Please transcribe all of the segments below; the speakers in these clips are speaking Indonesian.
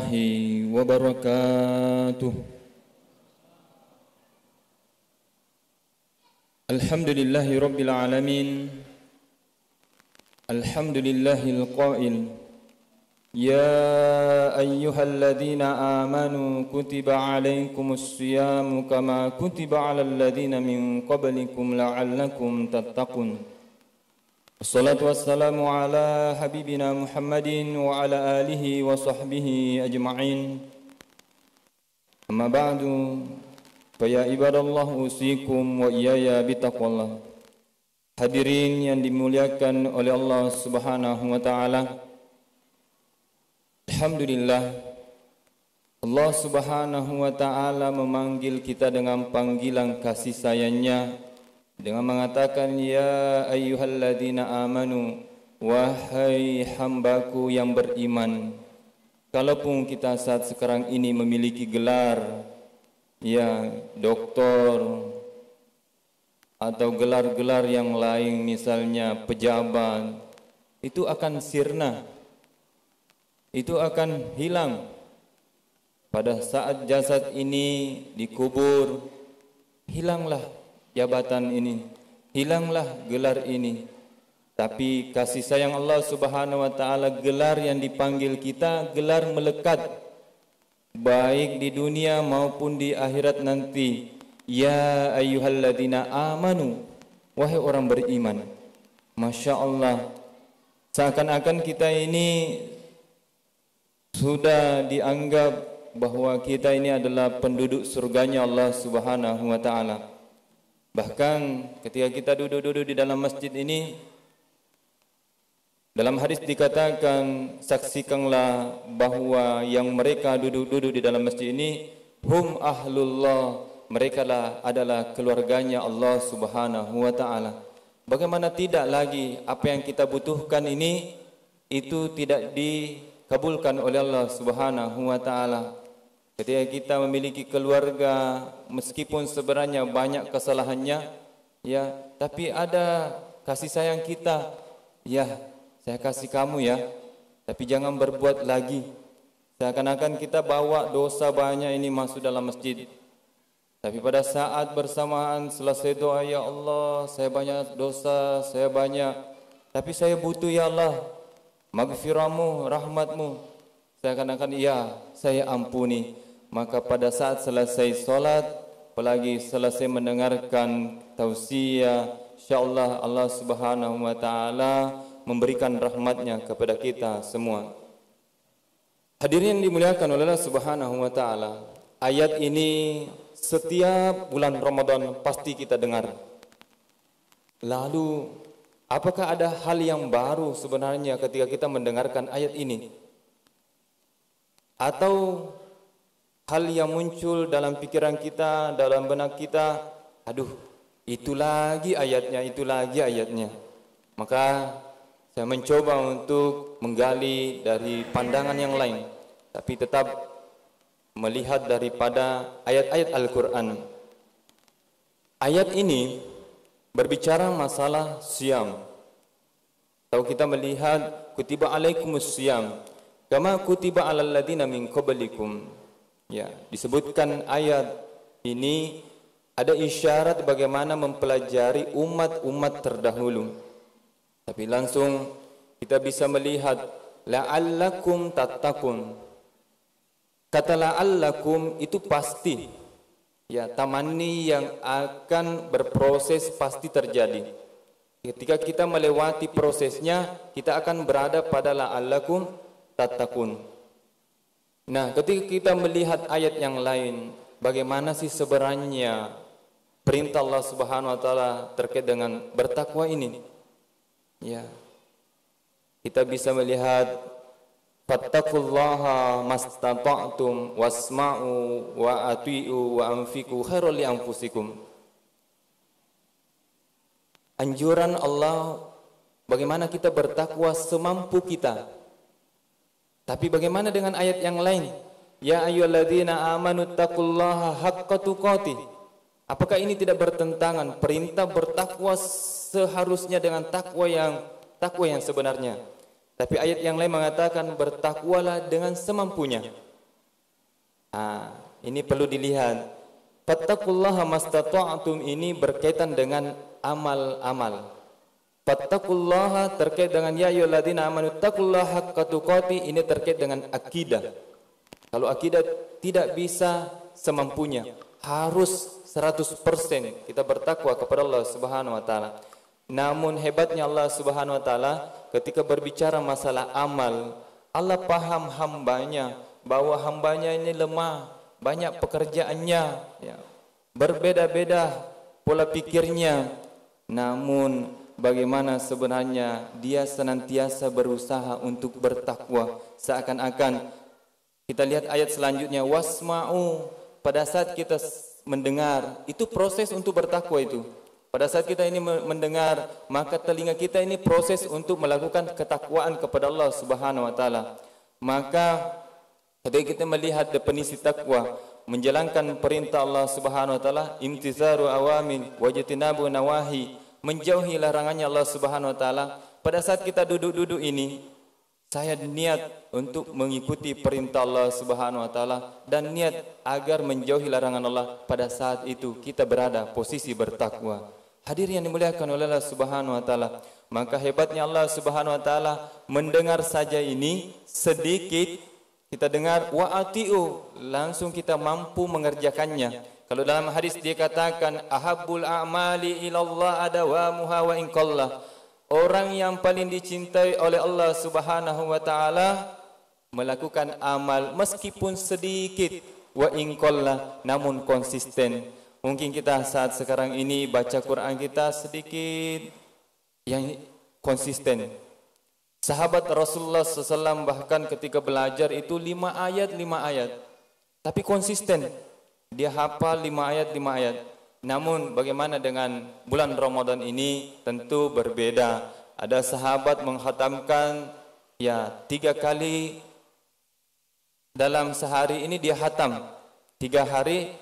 warahmatullahi wabarakatuh. Alhamdulillahi rabbil alamin. Alhamdulillahil qail, ya ayyuhalladzina amanu kutiba alaikumus siyamu kama kutiba alal ladzina min qablikum la'allakum tattaqun. Wassalatu wassalamu ala habibina Muhammadin wa ala alihi wa sahbihi ajma'in. Amma ba'du, fa ya ibadallah usikum wa iyaya bitaqwallah. Hadirin yang dimuliakan oleh Allah Subhanahu wa taala. Alhamdulillah, Allah Subhanahu wa taala memanggil kita dengan panggilan kasih sayangnya dengan mengatakan, ya ayyuhalladzina amanu, wahai hambaku yang beriman. Kalaupun kita saat sekarang ini memiliki gelar ya doktor atau gelar-gelar yang lain, misalnya pejabat, itu akan sirna, itu akan hilang pada saat jasad ini dikubur. Hilanglah jabatan ini, hilanglah gelar ini. Tapi kasih sayang Allah Subhanahu wa taala, gelar yang dipanggil kita gelar melekat baik di dunia maupun di akhirat nanti. Ya ayyuhalladzina amanu, wahai orang beriman. Masya Allah, seakan-akan kita ini sudah dianggap bahwa kita ini adalah penduduk surganya Allah Subhanahu wa taala. Bahkan ketika kita duduk-duduk di dalam masjid ini, dalam hadis dikatakan, saksikanlah bahwa yang mereka duduk-duduk di dalam masjid ini hum ahlullah, mereka adalah keluarganya Allah Subhanahu wa taala. Bagaimana tidak lagi apa yang kita butuhkan ini itu tidak dikabulkan oleh Allah Subhanahu wa taala. Ketika kita memiliki keluarga, meskipun sebenarnya banyak kesalahannya, ya, tapi ada kasih sayang kita. Ya, saya kasih kamu ya, tapi jangan berbuat lagi. Seakan-akan kita bawa dosa banyak ini masuk dalam masjid. Tapi pada saat bersamaan selesai doa, ya Allah, saya banyak dosa, saya banyak, tapi saya butuh ya Allah maghfirahmu, rahmatmu. Seakan-akan ya, saya ampuni. Maka pada saat selesai solat, apalagi selesai mendengarkan tausiah, insyaallah Allah Subhanahu wa taala memberikan rahmatnya kepada kita semua. Hadirin yang dimuliakan oleh Allah Subhanahu wa taala, ayat ini setiap bulan Ramadan pasti kita dengar. Lalu, apakah ada hal yang baru sebenarnya ketika kita mendengarkan ayat ini? Atau hal yang muncul dalam pikiran kita, dalam benak kita, aduh, itu lagi ayatnya, itu lagi ayatnya. Maka saya mencoba untuk menggali dari pandangan yang lain, tapi tetap melihat daripada ayat-ayat Al-Quran. Ayat ini berbicara masalah siam. Kalau kita melihat kutiba alaikumus siam kama kutiba alal ladzina min qablikum, ya, disebutkan ayat ini ada isyarat bagaimana mempelajari umat-umat terdahulu. Tapi langsung kita bisa melihat la'allakum tattaqun. Kata la'allakum itu pasti, ya, tamanni yang akan berproses pasti terjadi. Ketika kita melewati prosesnya, kita akan berada pada la'allakum tattaqun. Nah, ketika kita melihat ayat yang lain, bagaimana sih sebenarnya perintah Allah Subhanahu wa taala terkait dengan bertakwa ini? Ya. Kita bisa melihat fattaqullaha mastata'tum wasma'u wa ati'u wa anfiqu khairul li anfusikum. Anjuran Allah bagaimana kita bertakwa semampu kita. Tapi bagaimana dengan ayat yang lain? Ya ayyuhalladzina amanu taqullaha haqqa tuqatih. Apakah ini tidak bertentangan perintah bertakwa seharusnya dengan takwa yang sebenarnya? Tapi ayat yang lain mengatakan bertakwalah dengan semampunya. Ini perlu dilihat. Fattaqullaha mastata'tum ini berkaitan dengan amal-amal. Fattaqullaha terkait dengan ya ayyuhalladzina amanu taqullaha haqqa tuqatih, ini terkait dengan akidah. Kalau akidah tidak bisa semampunya, harus 100% kita bertakwa kepada Allah Subhanahu wa taala. Namun hebatnya Allah Subhanahu wa taala ketika berbicara masalah amal, Allah paham hambanya bahwa hambanya ini lemah, banyak pekerjaannya, ya, berbeda-beda pola pikirnya. Namun bagaimana sebenarnya dia senantiasa berusaha untuk bertakwa. Seakan-akan kita lihat ayat selanjutnya, wasma'u, pada saat kita mendengar, itu proses untuk bertakwa itu. Pada saat kita ini mendengar, maka telinga kita ini proses untuk melakukan ketakwaan kepada Allah Subhanahu wa taala. Maka ketika kita melihat definisi takwa, menjalankan perintah Allah Subhanahu wa taala, imtitharu awamin wajtinabu nawahi, menjauhi larangannya Allah Subhanahu wa taala. Pada saat kita duduk-duduk ini, saya niat untuk mengikuti perintah Allah Subhanahu wa taala dan niat agar menjauhi larangan Allah. Pada saat itu kita berada posisi bertakwa. Hadirin yang dimuliakan oleh Allah Subhanahu wa taala, maka hebatnya Allah Subhanahu wa taala, mendengar saja ini sedikit kita dengar wa atiu, langsung kita mampu mengerjakannya. Kalau dalam hadis dia katakan ahabbul a'mali ilallah adawamuha wa in qalla. Orang yang paling dicintai oleh Allah Subhanahu wa taala melakukan amal meskipun sedikit, wa in qalla, namun konsisten. Mungkin kita saat sekarang ini baca Quran kita sedikit yang konsisten. Sahabat Rasulullah SAW bahkan ketika belajar itu 5 ayat, tapi konsisten. Dia hafal 5 ayat. Namun bagaimana dengan bulan Ramadan ini? Tentu berbeda. Ada sahabat menghatamkan 3 kali dalam sehari ini, dia hatam 3 hari,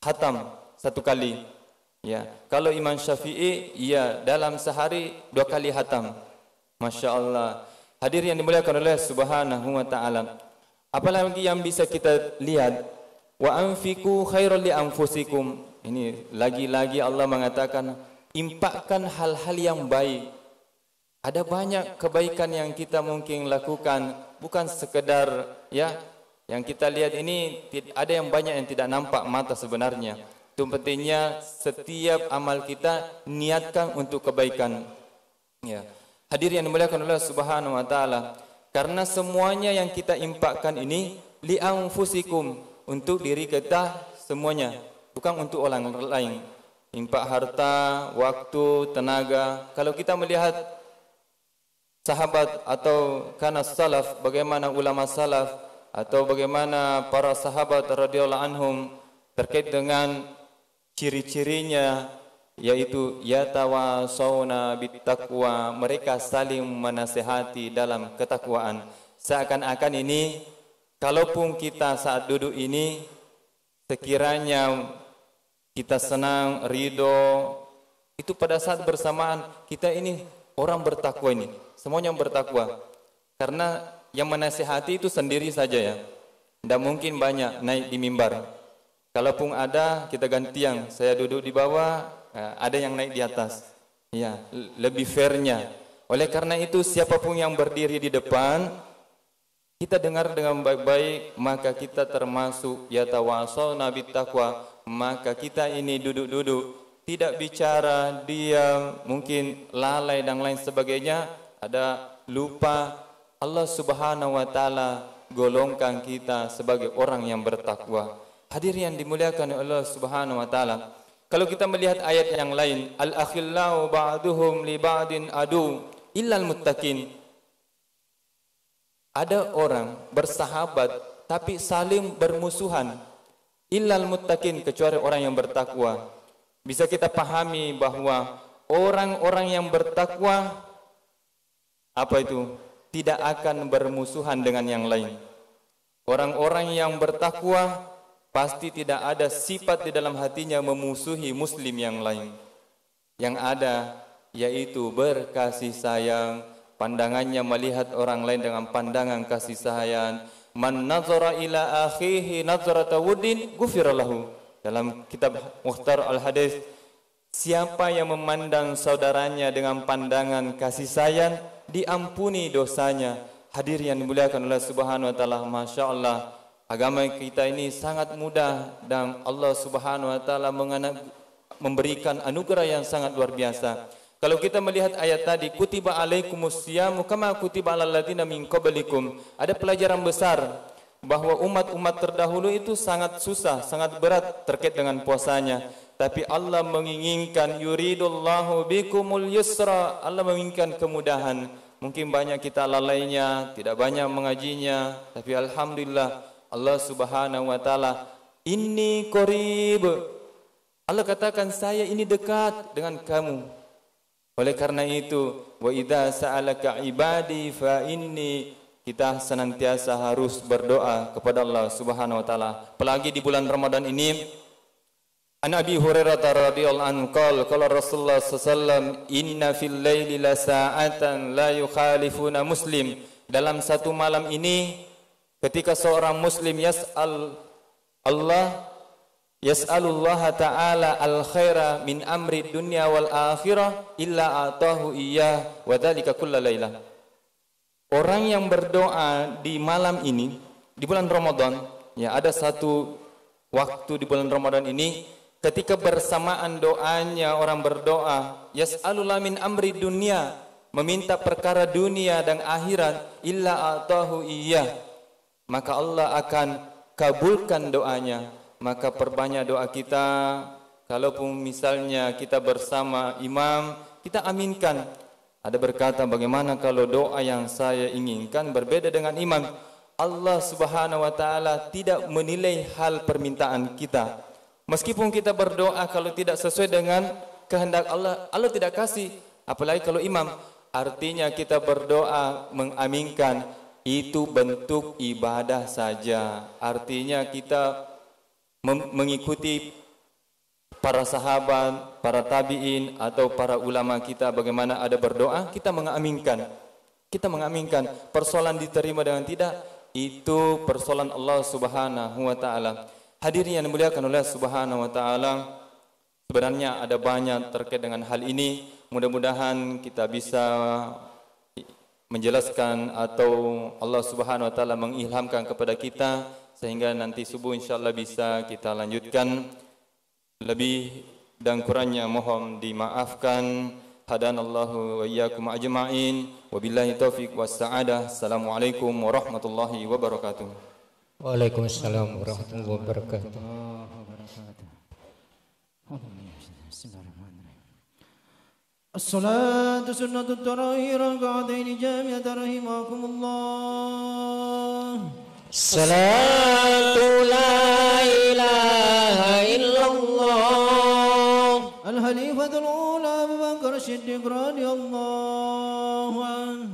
hatam 1 kali. Ya, kalau Imam Syafi'i dalam sehari 2 kali hatam. Masya Allah. Hadir yang dimuliakan oleh Subhanahu wa ta'ala. Apalagi yang bisa kita lihat, wa anfiqu khairan li anfusikum. Ini lagi-lagi Allah mengatakan impakkan hal-hal yang baik. Ada banyak kebaikan yang kita mungkin lakukan, bukan sekedar yang kita lihat ini, ada yang banyak yang tidak nampak mata sebenarnya. Itu pentingnya setiap amal kita niatkan untuk kebaikan. Ya. Hadir yang dimuliakan oleh Subhanahu wa taala, karena semuanya yang kita impakkan ini li anfusikum, untuk diri kita semuanya, bukan untuk orang lain. Impak harta, waktu, tenaga. Kalau kita melihat sahabat atau kanas salaf, bagaimana ulama salaf atau bagaimana para sahabat radhiyallahu anhum terkait dengan ciri-cirinya, yaitu yatawasawna bittaqwa, mereka saling menasihati dalam ketakwaan. Seakan-akan ini, kalaupun kita saat duduk ini sekiranya kita senang, ridho, itu pada saat bersamaan kita ini orang bertakwa, ini semuanya bertakwa. Karena yang menasihati itu sendiri saja ya, tidak mungkin banyak naik di mimbar. Kalaupun ada, kita ganti, yang saya duduk di bawah, ada yang naik di atas. Ya, lebih fairnya. Oleh karena itu, siapapun yang berdiri di depan, kita dengar dengan baik-baik, maka kita termasuk yatawasawna bittaqwa. Maka kita ini duduk-duduk, tidak bicara, diam, mungkin lalai dan lain sebagainya, ada lupa. Allah Subhanahu wa taala golongkan kita sebagai orang yang bertakwa. Hadir yang dimuliakan oleh Allah Subhanahu wa taala. Kalau kita melihat ayat yang lain, al-akhillau ba'duhum li ba'din adu illal muttaqin. Ada orang bersahabat tapi saling bermusuhan, illal muttaqin, kecuali orang yang bertakwa. Bisa kita pahami bahwa orang-orang yang bertakwa apa itu? Tidak akan bermusuhan dengan yang lain. Orang-orang yang bertakwa pasti tidak ada sifat di dalam hatinya memusuhi muslim yang lain. Yang ada yaitu berkasih sayang, pandangannya melihat orang lain dengan pandangan kasih sayang, Man nazara ila akhihi nazrata wuddin ghufira lahu. Dalam kitab Mukhtar Al-Hadis, siapa yang memandang saudaranya dengan pandangan kasih sayang, diampuni dosanya. Hadirin yang dimuliakan oleh Subhanahu wa taala, Masya Allah, agama kita ini sangat mudah dan Allah Subhanahu wa taala memberikan anugerah yang sangat luar biasa. Kalau kita melihat ayat tadi, kutiba alaikumus siyamu kama kutiba alal ladzina min qablikum, ada pelajaran besar bahwa umat-umat terdahulu itu sangat susah, sangat berat terkait dengan puasanya. Tapi Allah menginginkan yuridullahu bikumul yusra, Allah menginginkan kemudahan. Mungkin banyak kita lalainya, tidak banyak mengajinya, tapi alhamdulillah Allah Subhanahu wa taala inni qarib. Allah katakan saya ini dekat dengan kamu. Oleh karena itu, wa idza sa'alaka ibadi fa inni, kita senantiasa harus berdoa kepada Allah Subhanahu wa taala. Apalagi di bulan Ramadan ini, An Abi Hurairah radhiyallahu anhu qala Rasulullah sallallahu alaihi wasallam, inna fil laili la sa'atan la yukhalifuna muslim. Dalam satu malam ini ketika seorang muslim yas'alullah ta'ala al khaira min amri dunya wal akhirah illa atahu iyyah wa dzalika kulla lailah. Orang yang berdoa di malam ini di bulan Ramadan, ya ada satu waktu di bulan Ramadan ini ketika bersamaan doanya orang berdoa, yas'alullah min amri dunia, meminta perkara dunia dan akhirat, illa atahu iyyah, maka Allah akan kabulkan doanya. Maka perbanyak doa kita. Kalaupun misalnya kita bersama imam, kita aminkan. Ada berkata, bagaimana kalau doa yang saya inginkan berbeda dengan imam? Allah Subhanahu wa taala tidak menilai hal permintaan kita. Meskipun kita berdoa, kalau tidak sesuai dengan kehendak Allah, Allah tidak kasih. Apalagi kalau imam, artinya kita berdoa mengaminkan, itu bentuk ibadah saja. Artinya kita mengikuti para sahabat, para tabi'in atau para ulama kita, bagaimana ada berdoa, kita mengaminkan. Kita mengaminkan. Persoalan diterima dengan tidak, itu persoalan Allah Subhanahu wa taala. Hadirin yang dimuliakan oleh Subhanahu wa taala, sebenarnya ada banyak terkait dengan hal ini. Mudah-mudahan kita bisa menjelaskan atau Allah Subhanahu wa taala mengilhamkan kepada kita sehingga nanti subuh insyaallah bisa kita lanjutkan. Lebih dan kurangnya mohon dimaafkan. Hadanallahu wa iyyakum ajma'in. Wabillahi taufik wassa'adah. Assalamualaikum warahmatullahi wabarakatuh. Waalaikumsalam warahmatullahi wabarakatuh. As-salatu sunnatu tarawih raka'ataini jami'atan rahimakumullah. Salatu la ilaha illallah. Al-Halifatul Ula Abu Bakar Siddiq radhiyallahu anhu.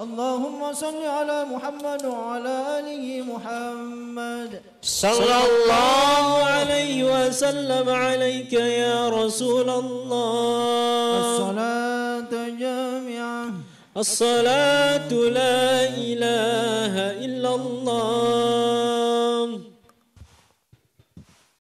Allahumma salli ala Muhammad wa ala alihi Muhammad. Sallallahu alaihi wasallam alaika ya Rasulullah. As-salatu jami'ah. As-salatu la ilaha illallah.